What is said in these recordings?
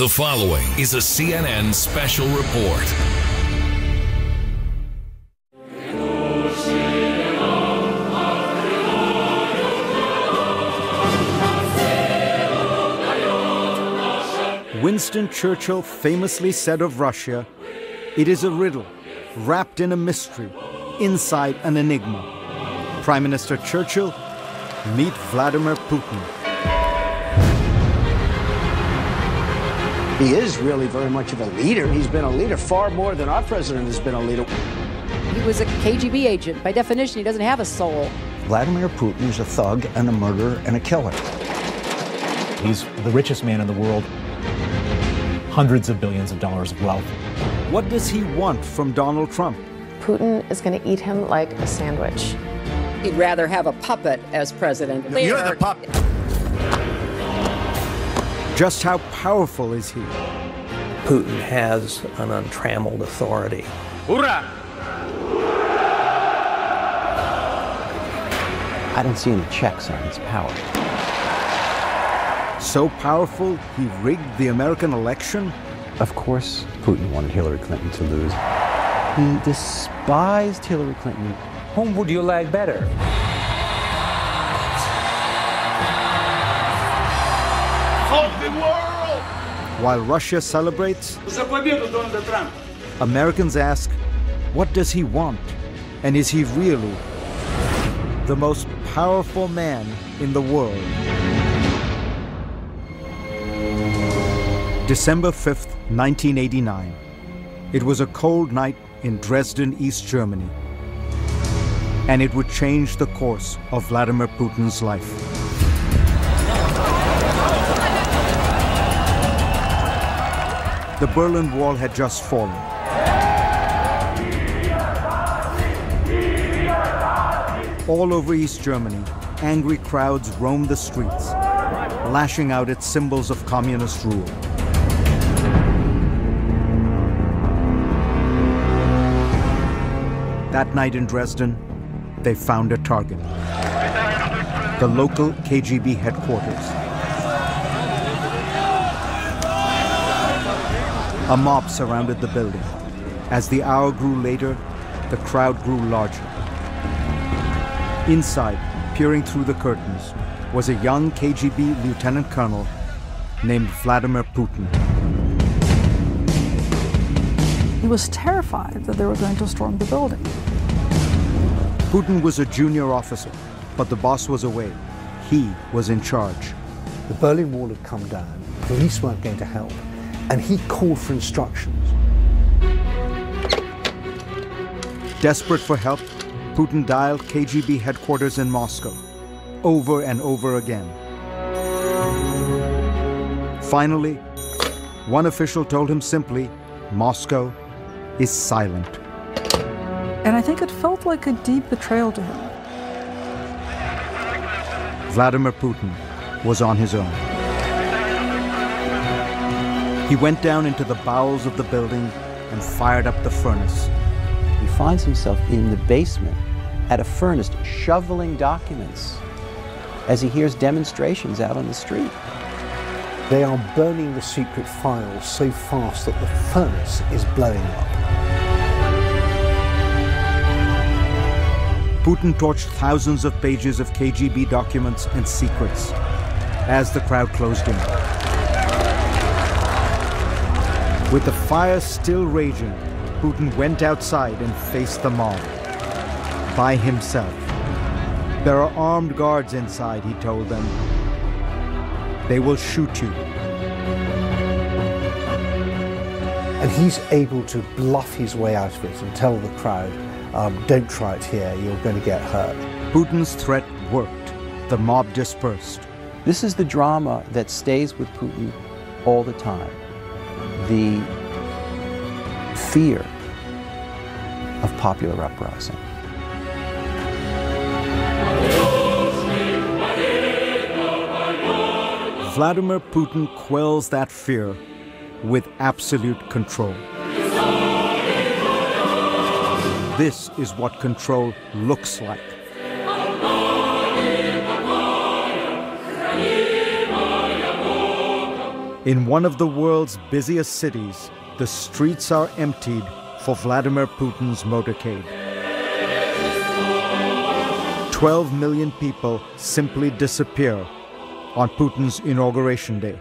The following is a CNN special report. Winston Churchill famously said of Russia, "It is a riddle, wrapped in a mystery, inside an enigma." Prime Minister Churchill, meet Vladimir Putin. He is really very much of a leader. He's been a leader far more than our president has been a leader. He was a KGB agent. By definition, he doesn't have a soul. Vladimir Putin is a thug and a murderer and a killer. He's the richest man in the world. Hundreds of billions of dollars of wealth. What does he want from Donald Trump? Putin is going to eat him like a sandwich. He'd rather have a puppet as president. You're the puppet. Just how powerful is he? Putin has an untrammeled authority. Hoorah! I don't see any checks on his power. So powerful, he rigged the American election? Of course, Putin wanted Hillary Clinton to lose. He despised Hillary Clinton. Whom would you like better? Of the world! While Russia celebrates, Americans ask, what does he want? And is he really the most powerful man in the world? December 5th, 1989. It was a cold night in Dresden, East Germany. And it would change the course of Vladimir Putin's life. The Berlin Wall had just fallen. All over East Germany, angry crowds roamed the streets, lashing out at symbols of communist rule. That night in Dresden, they found a target. The local KGB headquarters. A mob surrounded the building. As the hour grew later, the crowd grew larger. Inside, peering through the curtains, was a young KGB lieutenant colonel named Vladimir Putin. He was terrified that they were going to storm the building. Putin was a junior officer, but the boss was away. He was in charge. The Berlin Wall had come down, police weren't going to help, and he called for instructions. Desperate for help, Putin dialed KGB headquarters in Moscow, over and over again. Finally, one official told him simply, Moscow is silent. And I think it felt like a deep betrayal to him. Vladimir Putin was on his own. He went down into the bowels of the building and fired up the furnace. He finds himself in the basement at a furnace shoveling documents as he hears demonstrations out on the street. They are burning the secret files so fast that the furnace is blowing up. Putin torched thousands of pages of KGB documents and secrets as the crowd closed in. With the fire still raging, Putin went outside and faced the mob. By himself. There are armed guards inside, he told them. They will shoot you. And he's able to bluff his way out of it and tell the crowd, don't try it here, you're going to get hurt. Putin's threat worked. The mob dispersed. This is the drama that stays with Putin all the time. The fear of popular uprising. Vladimir Putin quells that fear with absolute control. This is what control looks like. In one of the world's busiest cities, the streets are emptied for Vladimir Putin's motorcade. 12 million people simply disappear on Putin's inauguration day.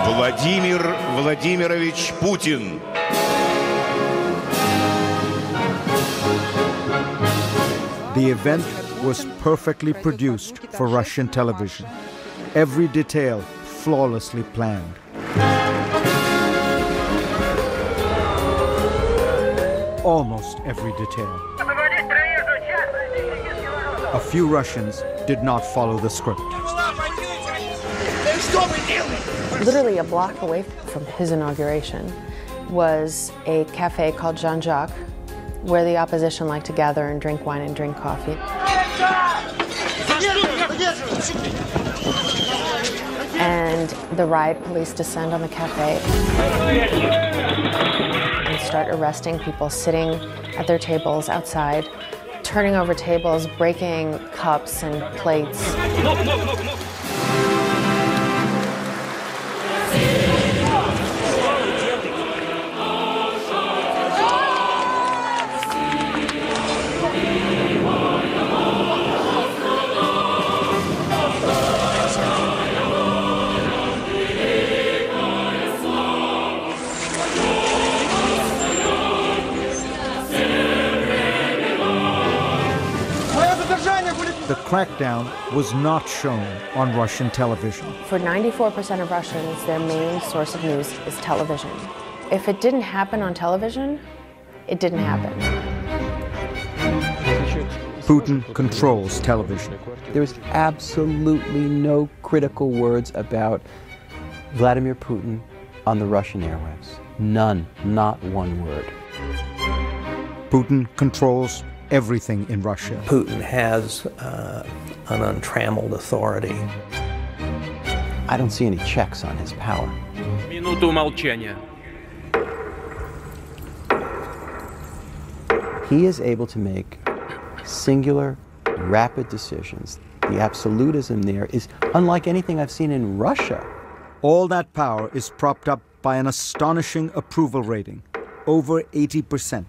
Владимир Владимирович Путин. The event was perfectly produced for Russian television. Every detail flawlessly planned. Almost every detail. A few Russians did not follow the script. Literally a block away from his inauguration was a cafe called Jean-Jacques, where the opposition liked to gather and drink wine and drink coffee. And the riot police descend on the cafe and start arresting people sitting at their tables outside, turning over tables, breaking cups and plates. The crackdown was not shown on Russian television. For 94% of Russians, their main source of news is television. If it didn't happen on television, it didn't happen. Putin controls television. There's absolutely no critical words about Vladimir Putin on the Russian airwaves. None, not one word. Putin controls everything in Russia. Putin has an untrammeled authority. I don't see any checks on his power. Минуту молчания. He is able to make singular, rapid decisions. The absolutism there is unlike anything I've seen in Russia. All that power is propped up by an astonishing approval rating, over 80%.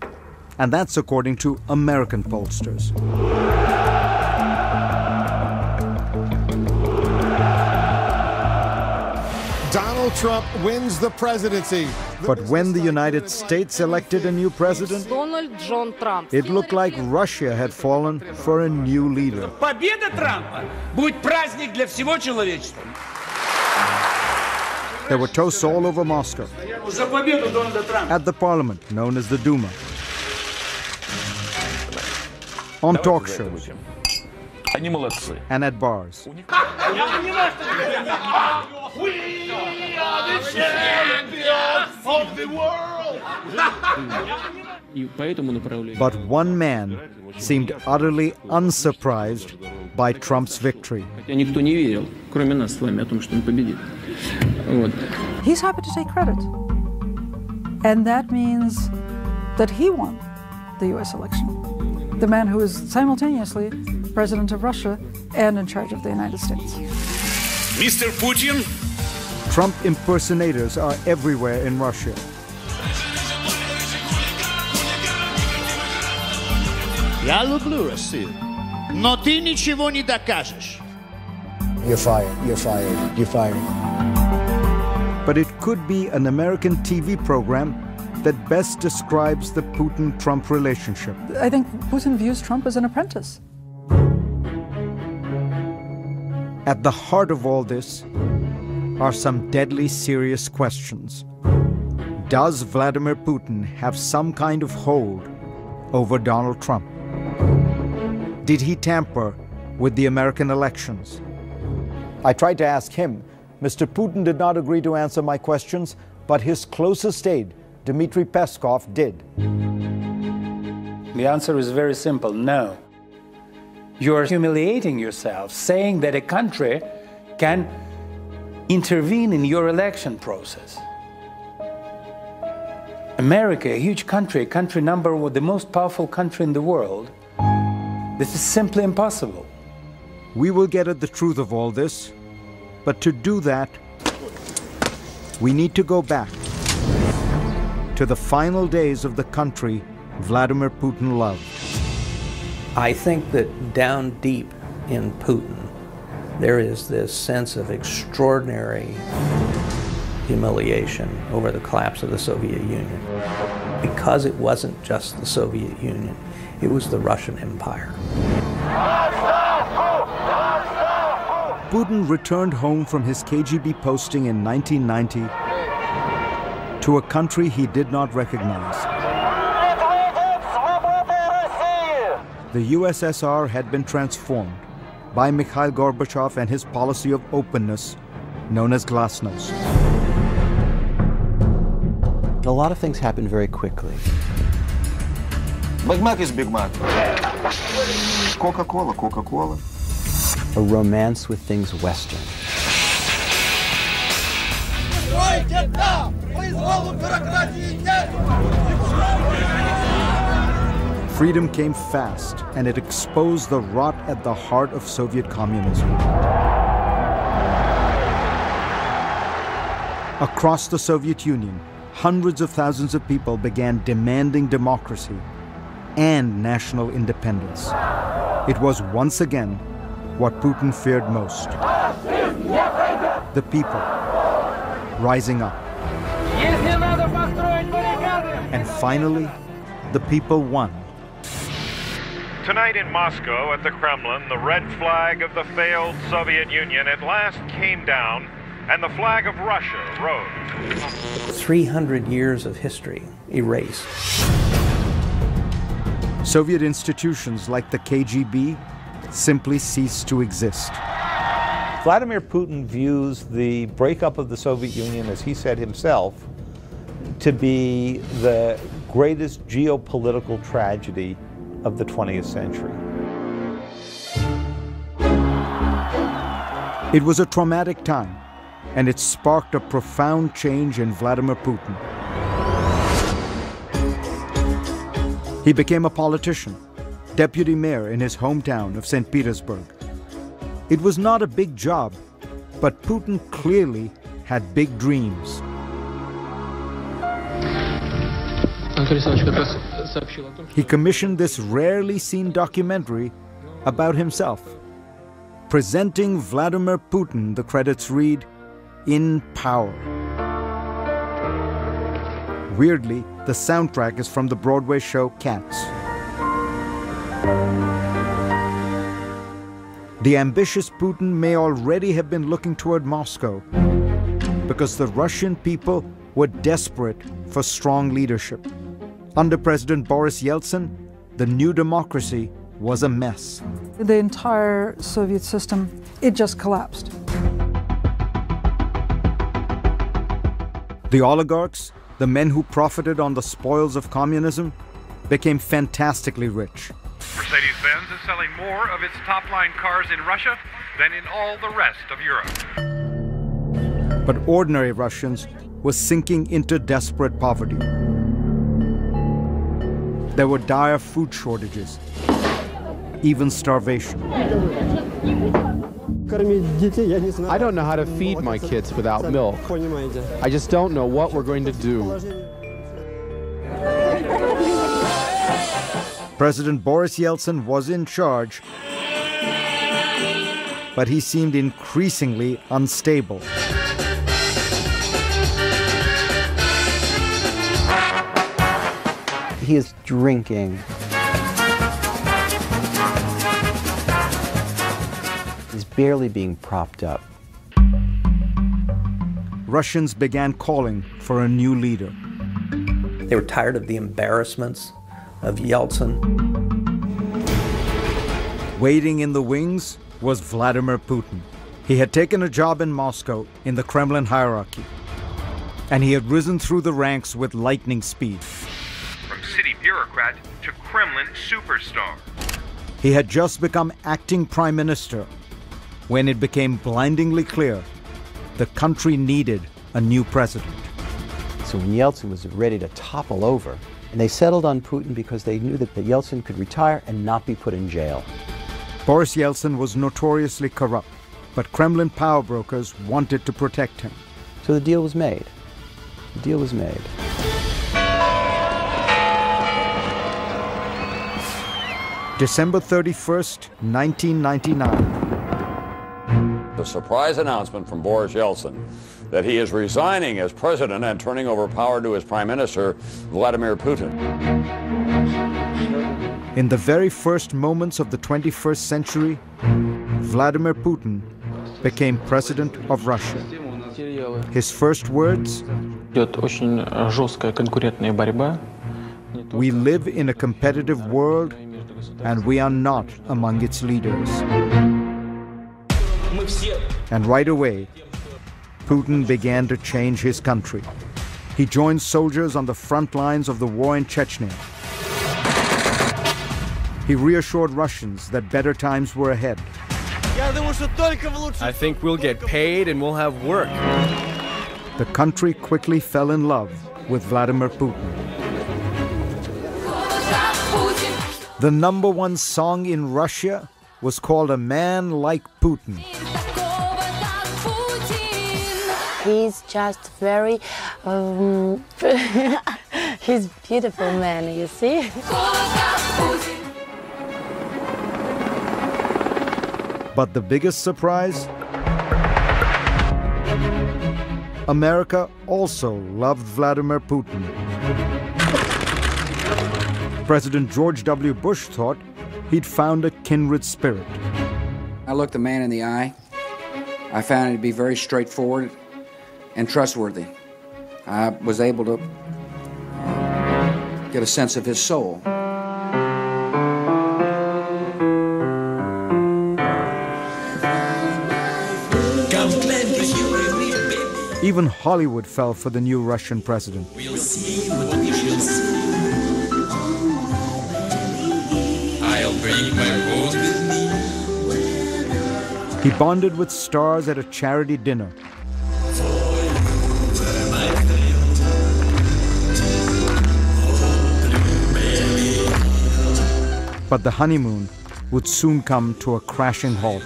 And that's according to American pollsters. Donald Trump wins the presidency. But when the United States elected a new president, it looked like Russia had fallen for a new leader. Победа Трампа будет праздник для всего человечества. There were toasts all over Moscow, За победу Дональда Трампа. at the parliament known as the Duma, on talk shows, Они молодцы. and at bars. We are the champions of the world. But one man seemed utterly unsurprised by Trump's victory. He's happy to take credit. And that means that he won the US election. The man who is simultaneously president of Russia and in charge of the United States. Mr. Putin. Trump impersonators are everywhere in Russia. Я люблю Россию, но ты ничего не докажешь. You're fired, you're fired, you're fired. But it could be an American TV program that best describes the Putin-Trump relationship. I think Putin views Trump as an apprentice. At the heart of all this are some deadly serious questions. Does Vladimir Putin have some kind of hold over Donald Trump? Did he tamper with the American elections? I tried to ask him. Mr. Putin did not agree to answer my questions, but his closest aide, Dmitry Peskov, did. The answer is very simple, no. You're humiliating yourself, saying that a country can intervene in your election process. America, a huge country, the most powerful country in the world, this is simply impossible. We will get at the truth of all this, but to do that, we need to go back to the final days of the country Vladimir Putin loved. I think that down deep in Putin, there is this sense of extraordinary humiliation over the collapse of the Soviet Union. Because it wasn't just the Soviet Union, it was the Russian Empire. Putin returned home from his KGB posting in 1990 to a country he did not recognize. The USSR had been transformed by Mikhail Gorbachev and his policy of openness, known as glasnost. A lot of things happened very quickly. Big Mac is Big Mac. Coca-Cola, Coca-Cola. A romance with things Western. Freedom came fast, and it exposed the rot at the heart of Soviet communism. Across the Soviet Union, hundreds of thousands of people began demanding democracy and national independence. It was once again what Putin feared most. The people rising up. And finally, the people won. Tonight in Moscow at the Kremlin, the red flag of the failed Soviet Union at last came down, and the flag of Russia rose. 300 years of history erased. Soviet institutions like the KGB simply ceased to exist. Vladimir Putin views the breakup of the Soviet Union, as he said himself, to be the greatest geopolitical tragedy of the 20th century. It was a traumatic time, and it sparked a profound change in Vladimir Putin. He became a politician, deputy mayor in his hometown of St. Petersburg. It was not a big job, but Putin clearly had big dreams. He commissioned this rarely seen documentary about himself. Presenting Vladimir Putin, the credits read, in power. Weirdly, the soundtrack is from the Broadway show Cats. The ambitious Putin may already have been looking toward Moscow because the Russian people were desperate for strong leadership. Under President Boris Yeltsin, the new democracy was a mess. The entire Soviet system, it just collapsed. The oligarchs, the men who profited on the spoils of communism, became fantastically rich. Mercedes-Benz is selling more of its top-line cars in Russia than in all the rest of Europe. But ordinary Russians were sinking into desperate poverty. There were dire food shortages, even starvation. I don't know how to feed my kids without milk. I just don't know what we're going to do. President Boris Yeltsin was in charge, but he seemed increasingly unstable. He is drinking. He's barely being propped up. Russians began calling for a new leader. They were tired of the embarrassments of Yeltsin. Waiting in the wings was Vladimir Putin. He had taken a job in Moscow in the Kremlin hierarchy, and he had risen through the ranks with lightning speed. From city bureaucrat to Kremlin superstar. He had just become acting prime minister when it became blindingly clear the country needed a new president. So when Yeltsin was ready to topple over, and they settled on Putin because they knew that Yeltsin could retire and not be put in jail. Boris Yeltsin was notoriously corrupt, but Kremlin power brokers wanted to protect him. So the deal was made. The deal was made. December 31st, 1999. The surprise announcement from Boris Yeltsin that he is resigning as president and turning over power to his prime minister, Vladimir Putin. In the very first moments of the 21st century, Vladimir Putin became president of Russia. His first words: "We live in a competitive world, and we are not among its leaders." And right away, Putin began to change his country. He joined soldiers on the front lines of the war in Chechnya. He reassured Russians that better times were ahead. I think we'll get paid and we'll have work. The country quickly fell in love with Vladimir Putin. The #1 song in Russia was called "A Man Like Putin." He's just very, he's a beautiful man, you see. But the biggest surprise? America also loved Vladimir Putin. President George W. Bush thought he'd found a kindred spirit. I looked the man in the eye. I found him to be very straightforward and trustworthy. I was able to get a sense of his soul. Even Hollywood fell for the new Russian president. We'll see what we shall see. I'll bring my rose with me. He bonded with stars at a charity dinner. But the honeymoon would soon come to a crashing halt.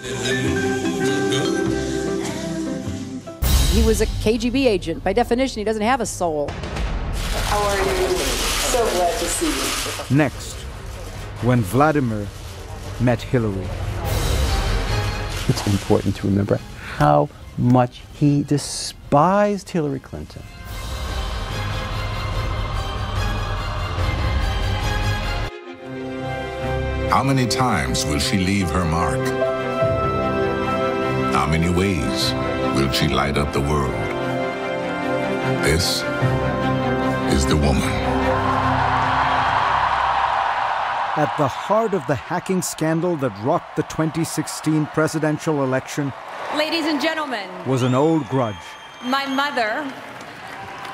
He was a KGB agent. By definition, he doesn't have a soul. How are you? So glad to see you. Next, when Vladimir met Hillary. It's important to remember how much he despised Hillary Clinton. How many times will she leave her mark? How many ways will she light up the world? This is the woman. At the heart of the hacking scandal that rocked the 2016 presidential election, ladies and gentlemen, was an old grudge. my mother,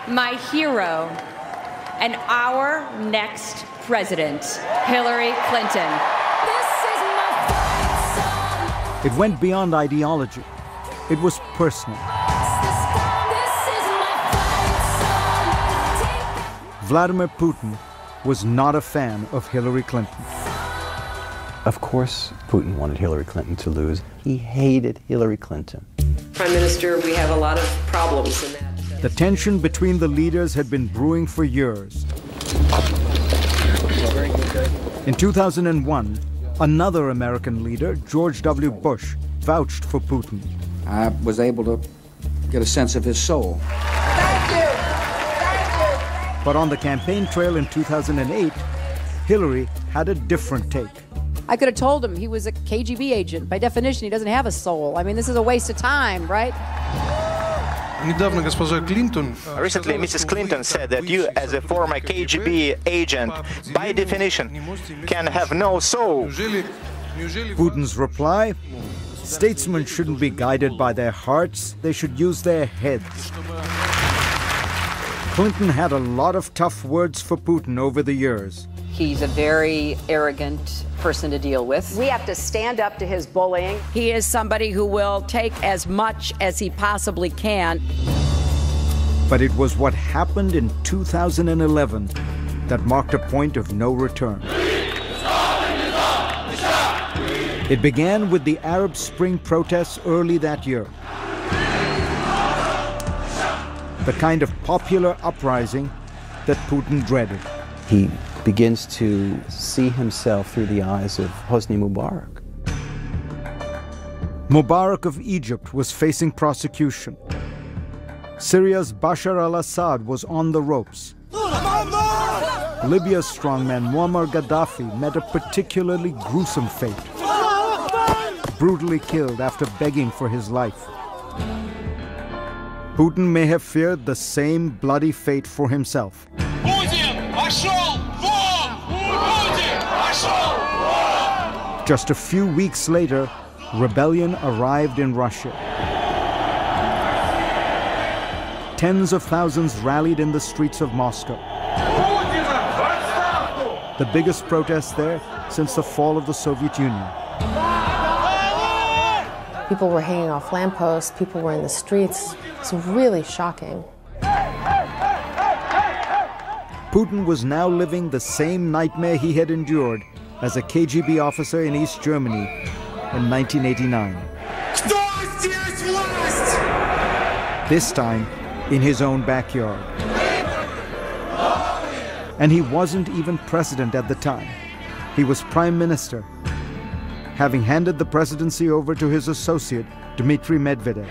my hero, and our next president, Hillary Clinton. It went beyond ideology. It was personal. Vladimir Putin was not a fan of Hillary Clinton. Of course, Putin wanted Hillary Clinton to lose. He hated Hillary Clinton. Prime Minister, we have a lot of problems in that. The tension between the leaders had been brewing for years. In 2001, another American leader, George W. Bush, vouched for Putin. I was able to get a sense of his soul. Thank you. Thank you. But on the campaign trail in 2008, Hillary had a different take. I could have told him he was a KGB agent. By definition, he doesn't have a soul. I mean, this is a waste of time, right? Recently, Mrs. Clinton said that you, as a former KGB agent, by definition, can have no soul. Putin's reply: statesmen shouldn't be guided by their hearts, they should use their heads. Clinton had a lot of tough words for Putin over the years. He's a very arrogant person to deal with. We have to stand up to his bullying. He is somebody who will take as much as he possibly can. But it was what happened in 2011 that marked a point of no return. It began with the Arab Spring protests early that year. The kind of popular uprising that Putin dreaded. He begins to see himself through the eyes of Hosni Mubarak. Mubarak of Egypt was facing prosecution. Syria's Bashar al-Assad was on the ropes. Libya's strongman Muammar Gaddafi met a particularly gruesome fate. Brutally killed after begging for his life. Putin may have feared the same bloody fate for himself. Just a few weeks later, rebellion arrived in Russia. Tens of thousands rallied in the streets of Moscow. The biggest protest there since the fall of the Soviet Union. People were hanging off lampposts, people were in the streets. It's really shocking. Putin was now living the same nightmare he had endured as a KGB officer in East Germany in 1989. This time in his own backyard. And he wasn't even president at the time. He was prime minister, having handed the presidency over to his associate, Dmitry Medvedev.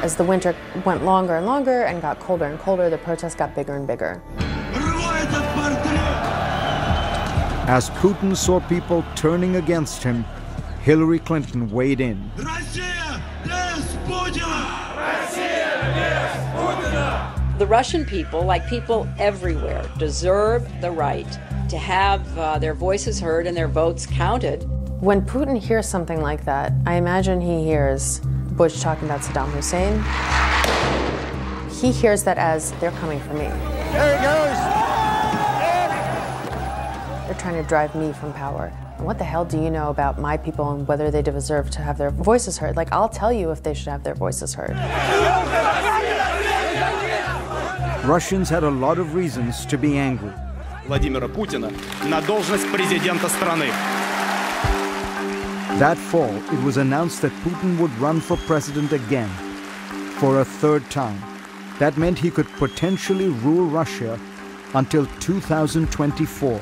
As the winter went longer and longer and got colder and colder, the protests got bigger and bigger. As Putin saw people turning against him, Hillary Clinton weighed in. The Russian people, like people everywhere, deserve the right to have their voices heard and their votes counted. When Putin hears something like that, I imagine he hears Bush talking about Saddam Hussein. He hears that as, they're coming for me. There he goes! They're trying to drive me from power. And what the hell do you know about my people and whether they deserve to have their voices heard? Like, I'll tell you if they should have their voices heard. Russians had a lot of reasons to be angry. Владимира Путина на должность президента страны. That fall, it was announced that Putin would run for president again, for a third time. That meant he could potentially rule Russia until 2024.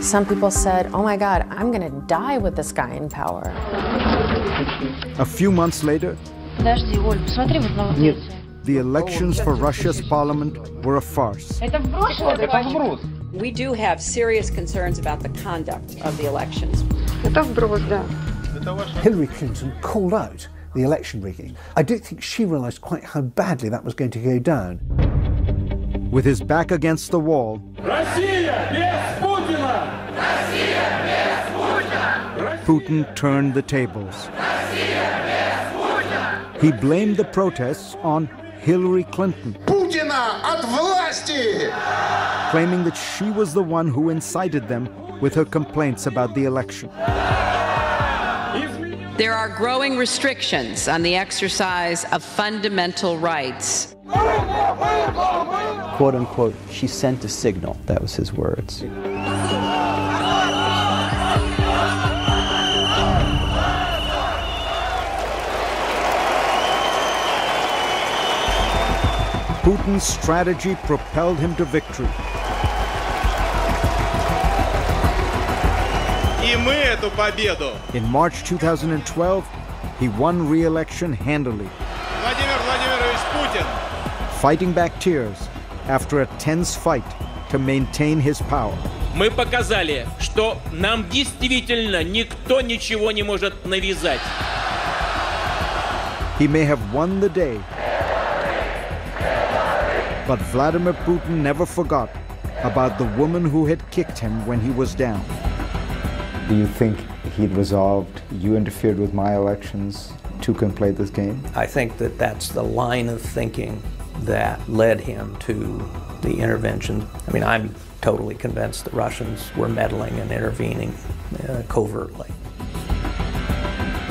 Some people said, oh my God, I'm going to die with this guy in power. A few months later, the elections for Russia's parliament were a farce. We do have serious concerns about the conduct of the elections. Hillary Clinton called out the election rigging. I don't think she realized quite how badly that was going to go down. With his back against the wall, Putin turned the tables. He blamed the protests on Hillary Clinton, claiming that she was the one who incited them with her complaints about the election. There are growing restrictions on the exercise of fundamental rights. Quote unquote, she sent a signal. That was his words. Putin's strategy propelled him to victory. In March 2012, he won re-election handily, fighting back tears after a tense fight to maintain his power. Мы показали, что нам действительно никто ничего не может навязать. He may have won the day, but Vladimir Putin never forgot about the woman who had kicked him when he was down. Do you think he'd resolved, you interfered with my elections, two can play this game? I think that that's the line of thinking that led him to the intervention. I mean, I'm totally convinced the Russians were meddling and intervening covertly.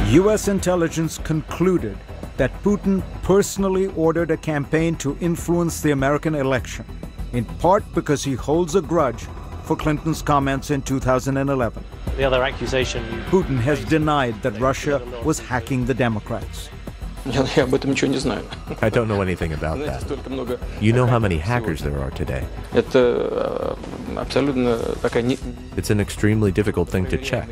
U.S. intelligence concluded that Putin personally ordered a campaign to influence the American election, in part because he holds a grudge for Clinton's comments in 2011. The other accusation... Putin has denied that Russia was hacking the Democrats. I don't know anything about that. You know how many hackers there are today. It's an extremely difficult thing to check.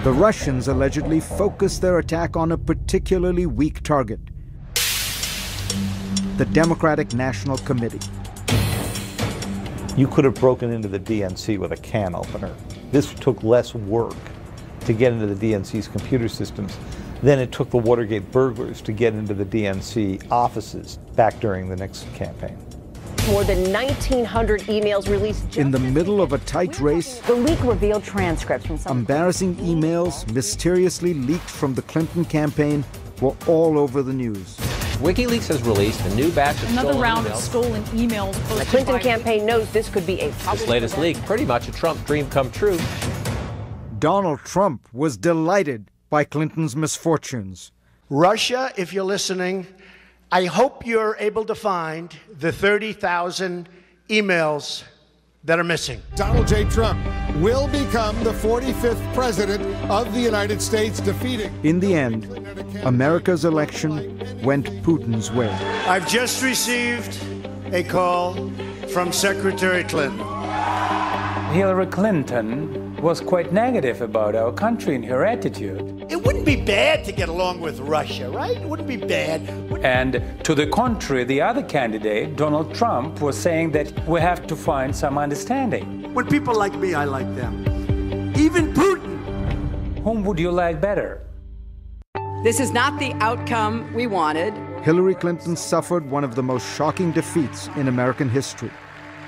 The Russians allegedly focused their attack on a particularly weak target: the Democratic National Committee. You could have broken into the DNC with a can opener. This took less work to get into the DNC's computer systems than it took the Watergate burglars to get into the DNC offices back during the Nixon campaign. More than 1,900 emails released. In the middle of a tight race, the leak revealed transcripts from some embarrassing emails mysteriously leaked from the Clinton campaign were all over the news. WikiLeaks has released a new batch of another stolen round emails. Of stolen emails. The Clinton campaign knows this could be a This latest leak, pretty much a Trump dream come true. Donald Trump was delighted by Clinton's misfortunes. Russia, if you're listening, I hope you're able to find the 30,000 emails that are missing. Donald J. Trump will become the 45th president of the United States, defeating... In the end, America's election went Putin's way. I've just received a call from Secretary Clinton. Hillary Clinton was quite negative about our country and her attitude. It wouldn't be bad to get along with Russia, right? It wouldn't be bad. And to the contrary, the other candidate, Donald Trump, was saying that we have to find some understanding. When people like me, I like them. Even Putin. Whom would you like better? This is not the outcome we wanted. Hillary Clinton suffered one of the most shocking defeats in American history.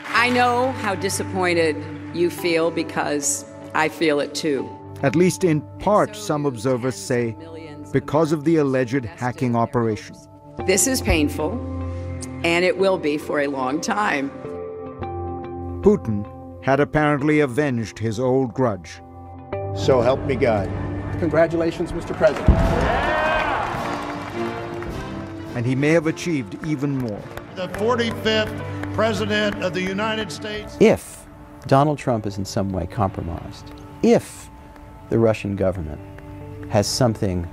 I know how disappointed you feel because I feel it too. At least in part, some observers say, because of the alleged hacking operation. This is painful, and it will be for a long time. Putin had apparently avenged his old grudge. So help me God. Congratulations, Mr. President. And he may have achieved even more. The 45th President of the United States. If Donald Trump is in some way compromised, if the Russian government has something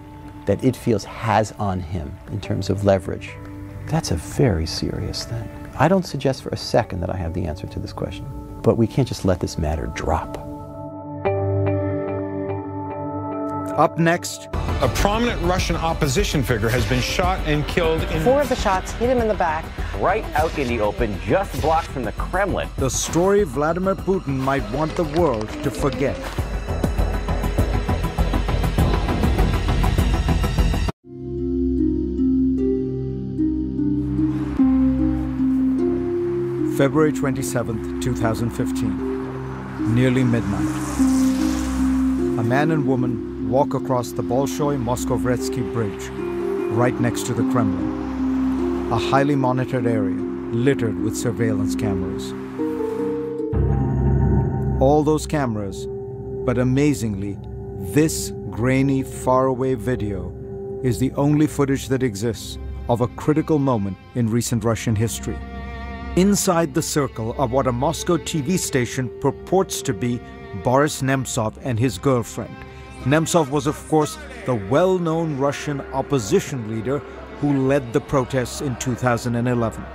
that it feels has on him in terms of leverage, that's a very serious thing. I don't suggest for a second that I have the answer to this question, but we can't just let this matter drop. Up next, a prominent Russian opposition figure has been shot and killed in... 4 of the shots hit him in the back. Right out in the open, just blocks from the Kremlin. The story Vladimir Putin might want the world to forget. February 27th, 2015. Nearly midnight. A man and woman walk across the Bolshoi-Moskovetsky Bridge, right next to the Kremlin, a highly monitored area littered with surveillance cameras. All those cameras, but amazingly, this grainy, faraway video is the only footage that exists of a critical moment in recent Russian history. Inside the circle of what a Moscow TV station purports to be Boris Nemtsov and his girlfriend. Nemtsov was, of course, the well-known Russian opposition leader who led the protests in 2011.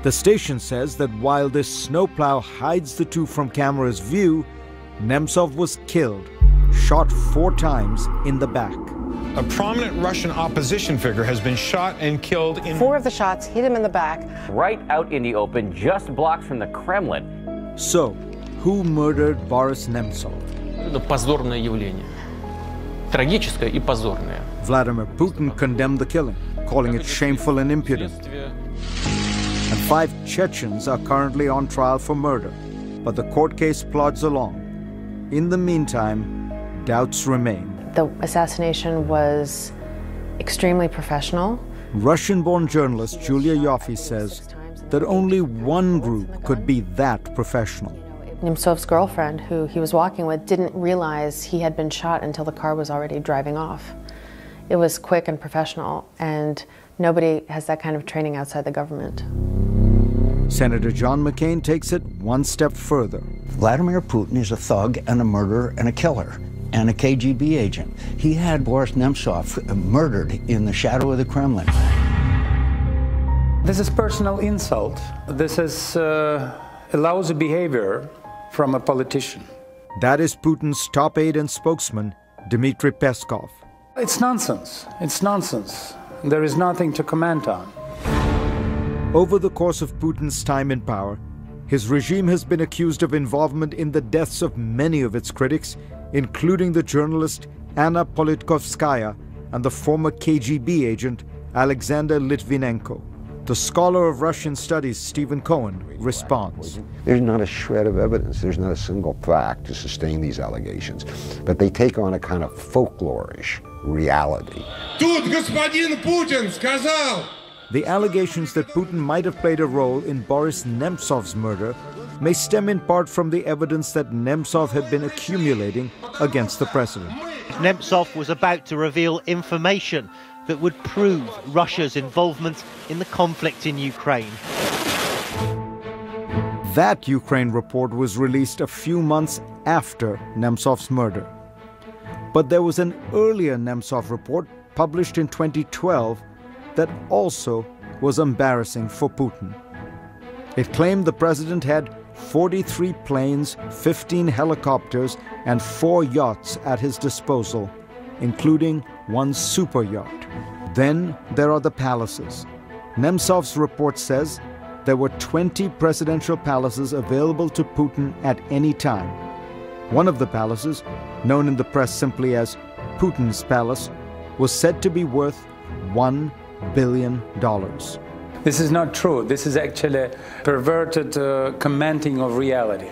The station says that while this snowplow hides the two from camera's view, Nemtsov was killed, shot 4 times in the back. A prominent Russian opposition figure has been shot and killed in... 4 of the shots hit him in the back. Right out in the open, just blocks from the Kremlin. So, who murdered Boris Nemtsov? Это позорное явление. Трагическое и позорное. Vladimir Putin condemned the killing, calling it shameful and impudent. And 5 Chechens are currently on trial for murder, but the court case plods along. In the meantime, doubts remain. The assassination was extremely professional. Russian-born journalist Julia Yoffe says that only one group could be that professional. Nemtsov's girlfriend, who he was walking with, didn't realize he had been shot until the car was already driving off. It was quick and professional, and nobody has that kind of training outside the government. Senator John McCain takes it one step further. Vladimir Putin is a thug and a murderer and a killer and a KGB agent. He had Boris Nemtsov murdered in the shadow of the Kremlin. This is personal insult. This is a lousy behavior from a politician. That is Putin's top aide and spokesman, Dmitry Peskov. It's nonsense. It's nonsense. There is nothing to comment on. Over the course of Putin's time in power, his regime has been accused of involvement in the deaths of many of its critics, including the journalist Anna Politkovskaya and the former KGB agent Alexander Litvinenko. The scholar of Russian studies, Stephen Cohen, responds. There's not a shred of evidence, there's not a single fact to sustain these allegations, but they take on a kind of folklore-ish reality. Тут господин Путин сказал! The allegations that Putin might have played a role in Boris Nemtsov's murder may stem in part from the evidence that Nemtsov had been accumulating against the president. Nemtsov was about to reveal information that would prove Russia's involvement in the conflict in Ukraine. That Ukraine report was released a few months after Nemtsov's murder. But there was an earlier Nemtsov report published in 2012 that also was embarrassing for Putin. It claimed the president had 43 planes, 15 helicopters, and 4 yachts at his disposal, including one super yacht. Then there are the palaces. Nemtsov's report says there were 20 presidential palaces available to Putin at any time. One of the palaces, known in the press simply as Putin's Palace, was said to be worth $1 billion. This is not true. This is actually perverted commenting of reality.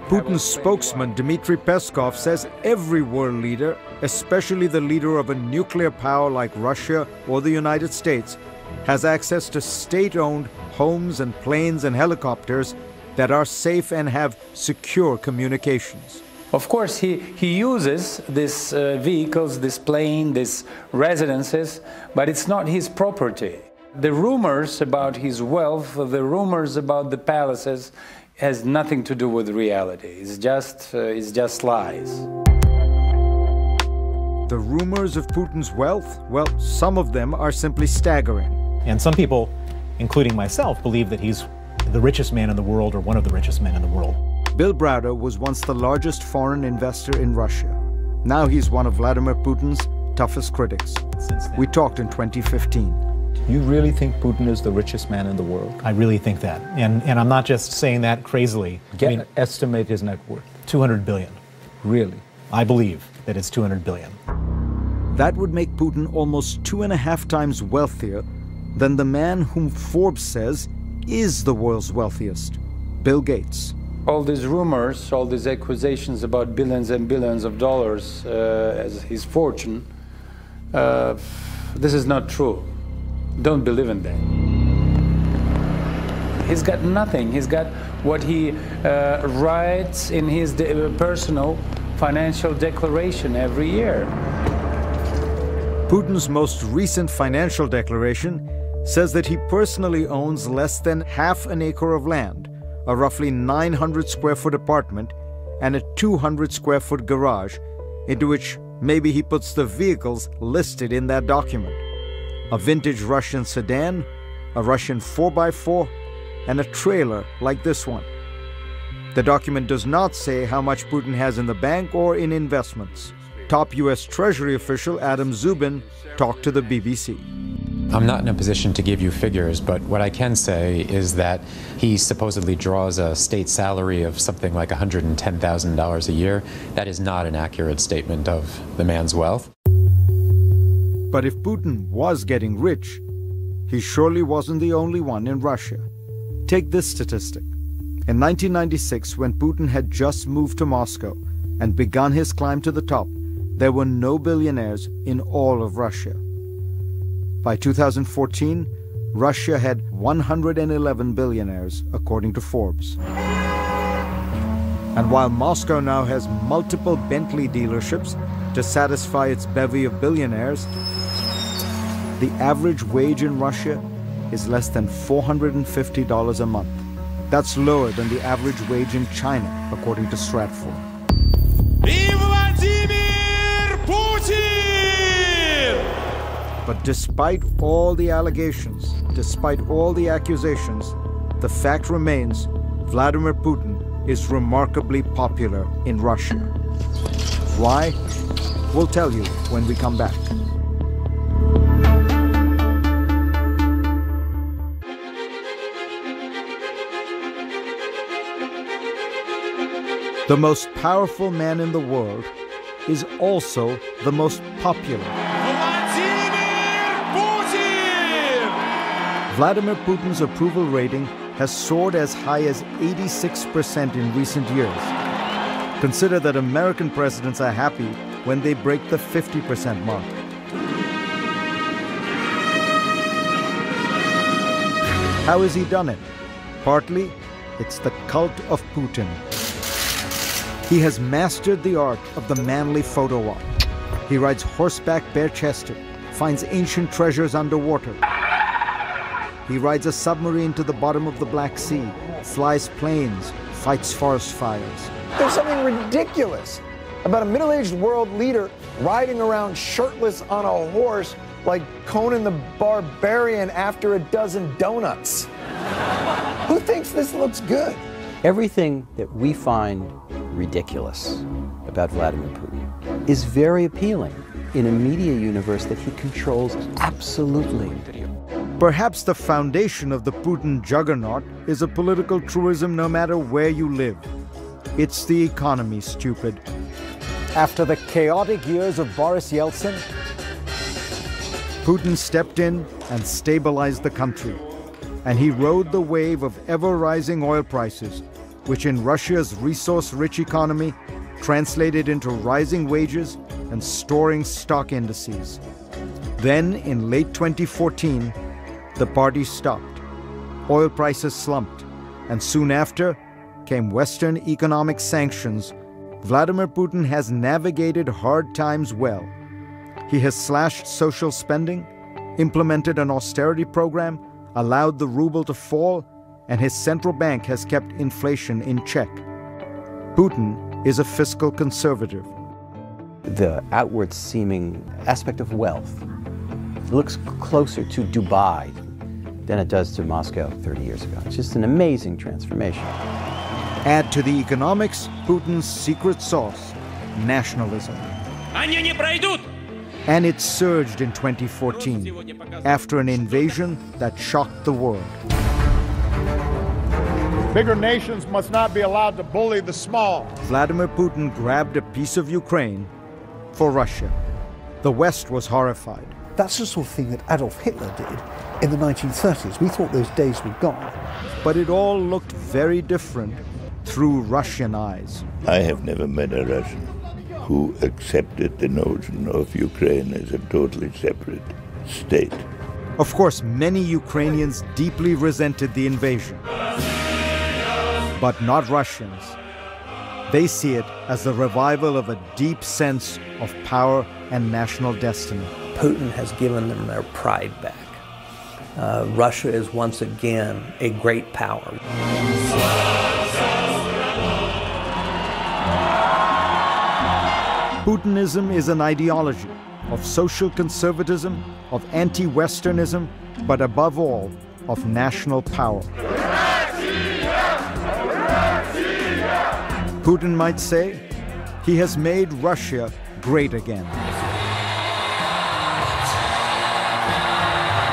Putin's spokesman, Dmitry Peskov, says every world leader, especially the leader of a nuclear power like Russia or the United States, has access to state-owned homes and planes and helicopters that are safe and have secure communications. Of course, he uses these vehicles, this plane, these residences, but it's not his property. The rumors about his wealth, the rumors about the palaces, has nothing to do with reality. It's just lies. The rumors of Putin's wealth, well, some of them are simply staggering. And some people, including myself, believe that he's the richest man in the world or one of the richest men in the world. Bill Browder was once the largest foreign investor in Russia. Now he's one of Vladimir Putin's toughest critics. We talked in 2015. You really think Putin is the richest man in the world? I really think that. And I'm not just saying that crazily. Estimate his net worth. 200 billion. Really? I believe that it's 200 billion. That would make Putin almost 2.5 times wealthier than the man whom Forbes says is the world's wealthiest, Bill Gates. All these rumors, all these accusations about billions and billions of dollars as his fortune, this is not true. Don't believe in that. He's got nothing. He's got what he writes in his personal financial declaration every year. Putin's most recent financial declaration says that he personally owns less than half an acre of land, a roughly 900 square foot apartment, and a 200 square foot garage, into which maybe he puts the vehicles listed in that document. A vintage Russian sedan, a Russian 4x4, and a trailer like this one. The document does not say how much Putin has in the bank or in investments. Top U.S. Treasury official Adam Zubin talked to the BBC. I'm not in a position to give you figures, but what I can say is that he supposedly draws a state salary of something like $110,000 a year. That is not an accurate statement of the man's wealth. But if Putin was getting rich, he surely wasn't the only one in Russia. Take this statistic. In 1996, when Putin had just moved to Moscow and begun his climb to the top, there were no billionaires in all of Russia. By 2014, Russia had 111 billionaires, according to Forbes. And while Moscow now has multiple Bentley dealerships to satisfy its bevy of billionaires, the average wage in Russia is less than $450 a month. That's lower than the average wage in China, according to Stratfor. But despite all the allegations, despite all the accusations, the fact remains Vladimir Putin is remarkably popular in Russia. Why? We'll tell you when we come back. The most powerful man in the world is also the most popular. Vladimir Putin's approval rating has soared as high as 86% in recent years. Consider that American presidents are happy when they break the 50% mark. How has he done it? Partly, it's the cult of Putin. He has mastered the art of the manly photo op. He rides horseback bare-chested, finds ancient treasures underwater. He rides a submarine to the bottom of the Black Sea, flies planes, fights forest fires. There's something ridiculous about a middle-aged world leader riding around shirtless on a horse like Conan the Barbarian after a dozen donuts. Who thinks this looks good? Everything that we find ridiculous about Vladimir Putin is very appealing in a media universe that he controls absolutely. Perhaps the foundation of the Putin juggernaut is a political truism no matter where you live. It's the economy, stupid. After the chaotic years of Boris Yeltsin, Putin stepped in and stabilized the country. And he rode the wave of ever-rising oil prices, which in Russia's resource-rich economy translated into rising wages and soaring stock indices. Then, in late 2014, the party stopped. Oil prices slumped, and soon after came Western economic sanctions. Vladimir Putin has navigated hard times well. He has slashed social spending, implemented an austerity program, allowed the ruble to fall, and his central bank has kept inflation in check. Putin is a fiscal conservative. The outward seeming aspect of wealth looks closer to Dubai than it does to Moscow 30 years ago. It's just an amazing transformation. Add to the economics Putin's secret sauce, nationalism. And it surged in 2014 after an invasion that shocked the world. Bigger nations must not be allowed to bully the small. Vladimir Putin grabbed a piece of Ukraine for Russia. The West was horrified. That's the sort of thing that Adolf Hitler did in the 1930s. We thought those days were gone. But it all looked very different through Russian eyes. I have never met a Russian who accepted the notion of Ukraine as a totally separate state. Of course, many Ukrainians deeply resented the invasion. But not Russians. They see it as the revival of a deep sense of power and national destiny. Putin has given them their pride back. Russia is once again a great power. Putinism is an ideology of social conservatism, of anti-Westernism, but above all, of national power. Putin might say he has made Russia great again.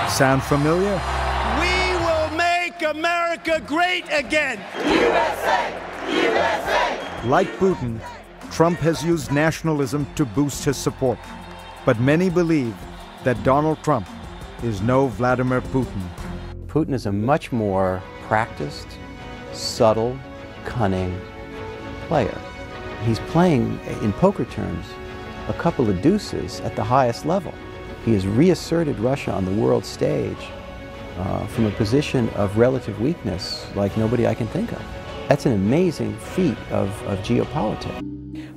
Sound familiar? We will make America great again! USA! USA! Like Putin, Trump has used nationalism to boost his support. But many believe that Donald Trump is no Vladimir Putin. Putin is a much more practiced, subtle, cunning player. He's playing, in poker terms, a couple of deuces at the highest level. He has reasserted Russia on the world stage from a position of relative weakness like nobody I can think of. That's an amazing feat of geopolitics.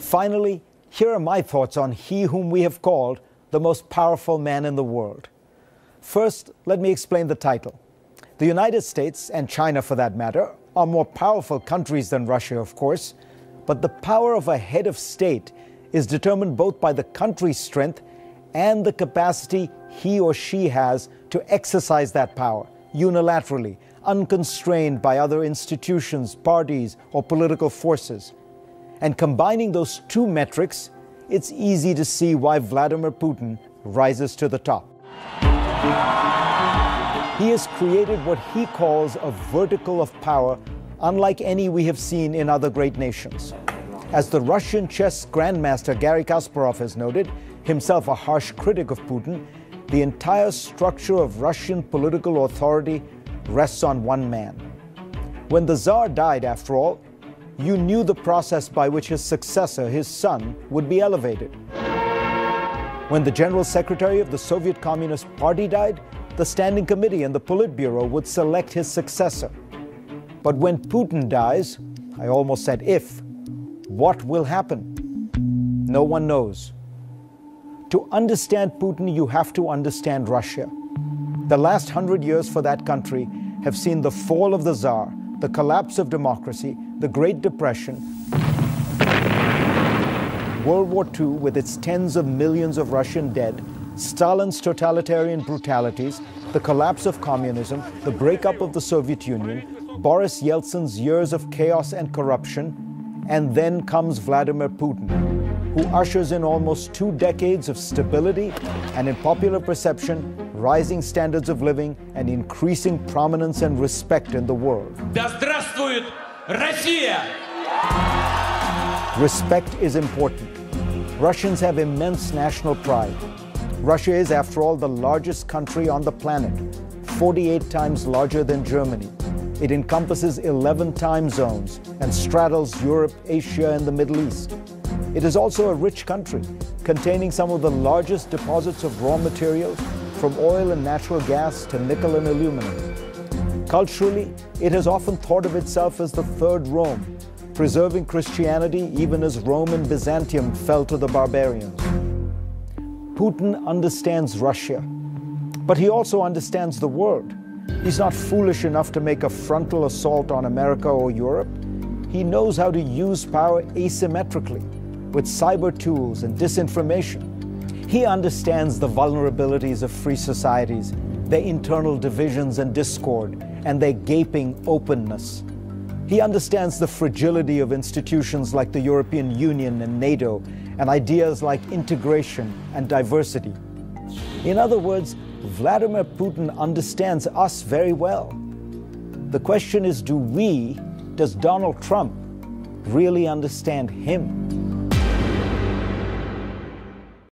Finally, here are my thoughts on he whom we have called the most powerful man in the world. First, let me explain the title. The United States, and China for that matter, are more powerful countries than Russia, of course, but the power of a head of state is determined both by the country's strength and the capacity he or she has to exercise that power unilaterally, unconstrained by other institutions, parties, or political forces. And combining those two metrics, it's easy to see why Vladimir Putin rises to the top. He has created what he calls a vertical of power, unlike any we have seen in other great nations. As the Russian chess grandmaster Garry Kasparov has noted, himself a harsh critic of Putin, the entire structure of Russian political authority rests on one man. When the Tsar died, after all, you knew the process by which his successor, his son, would be elevated. When the General Secretary of the Soviet Communist Party died, the Standing Committee and the Politburo would select his successor. But when Putin dies, I almost said if, what will happen? No one knows. To understand Putin, you have to understand Russia. The last 100 years for that country have seen the fall of the Tsar, the collapse of democracy, the Great Depression, World War II with its tens of millions of Russian dead, Stalin's totalitarian brutalities, the collapse of communism, the breakup of the Soviet Union, Boris Yeltsin's years of chaos and corruption, and then comes Vladimir Putin, who ushers in almost 2 decades of stability and, in popular perception, rising standards of living and increasing prominence and respect in the world. Да здравствует Россия! Respect is important. Russians have immense national pride. Russia is, after all, the largest country on the planet, 48 times larger than Germany. It encompasses 11 time zones and straddles Europe, Asia, and the Middle East. It is also a rich country, containing some of the largest deposits of raw materials, from oil and natural gas to nickel and aluminum. Culturally, it has often thought of itself as the third Rome, preserving Christianity even as Rome and Byzantium fell to the barbarians. Putin understands Russia, but he also understands the world. He's not foolish enough to make a frontal assault on America or Europe. He knows how to use power asymmetrically, with cyber tools and disinformation. He understands the vulnerabilities of free societies, their internal divisions and discord, and their gaping openness. He understands the fragility of institutions like the European Union and NATO, and ideas like integration and diversity. In other words, Vladimir Putin understands us very well. The question is, does Donald Trump really understand him?